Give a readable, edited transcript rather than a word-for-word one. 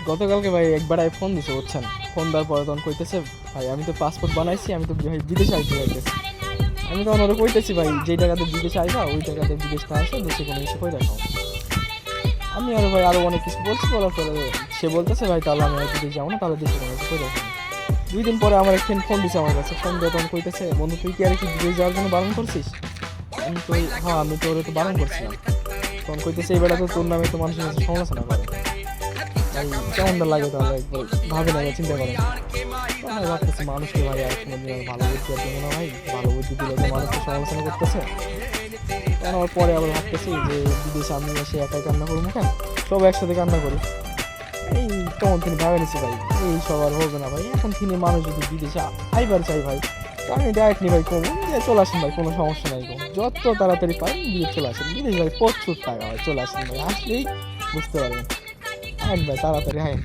গতকালকে ভাই একবার ফোন দিছে বুঝছেন, ফোন দেওয়ার পরে তখন কইতেছে ভাই আমি তো পাসপোর্ট বানাইছি, আমি তো ভাই বিদেশে আইতে চাইতেছি। আমি তখন ওরা কইতেছি ভাই যেই টাকাতে বিদেশে আইবা ওই টাকাতে বিদেশ না আসে দেশে কোনো কিছু করে রাখো। আমি আরো ভাই আরো অনেক কিছু বলছি, বলার পরে সে বলতেছে ভাই তাহলে আমি আর বিদেশ যাবো না, তাহলে দেশে কোনো কিছু করে রাখো। 2 দিন পরে আমার একদিন ফোন দিছে আমার কাছে, ফোন দিয়ে তখন কইতেছে বন্ধু তুই কি আর কি বিদেশ যাওয়ার জন্য বারণ করছিস? আমি তো হ্যাঁ আমি তো ওরা তো বারণ করছিলাম। তখন কইতেছে এই বেলা তো তোর নামে তো মানুষের কাছে সমালোচনা করে। ভাই কেমনটা লাগে তাহলে একবার ভাবে না, চিন্তা করেন। আমি ভাবতেছি মানুষকে ভাই আর কোনোদিন আর ভালো বুদ্ধি আর দেবো না ভাই, ভালো বুদ্ধি দিলে তো মানুষকে সমালোচনা করতেছে। কারণ আমার পরে আবার ভাবতেছি যে বিদেশে আমি এসে একাই কান্না করবো কেন, সব একসাথে কান্না করি। এই কেমন তিনি ভাবে নিছি ভাই, এই সব আর হবে না ভাই। এখন তিনি মানুষ যদি বিদেশে আইবার চাই ভাই, তো আমি ডাইরেক্টলি ভাই কমন যে চলে আসেন ভাই, কোনো সমস্যা নাই। যত তাড়াতাড়ি পাই বিদেশ চলে আসেন, বিদেশ ভাই প্রচুর টাকা ভাই, চলে আসেন ভাই, আসলেই বুঝতে পারবেন। আইন ভাই তাড়াতাড়ি আইন।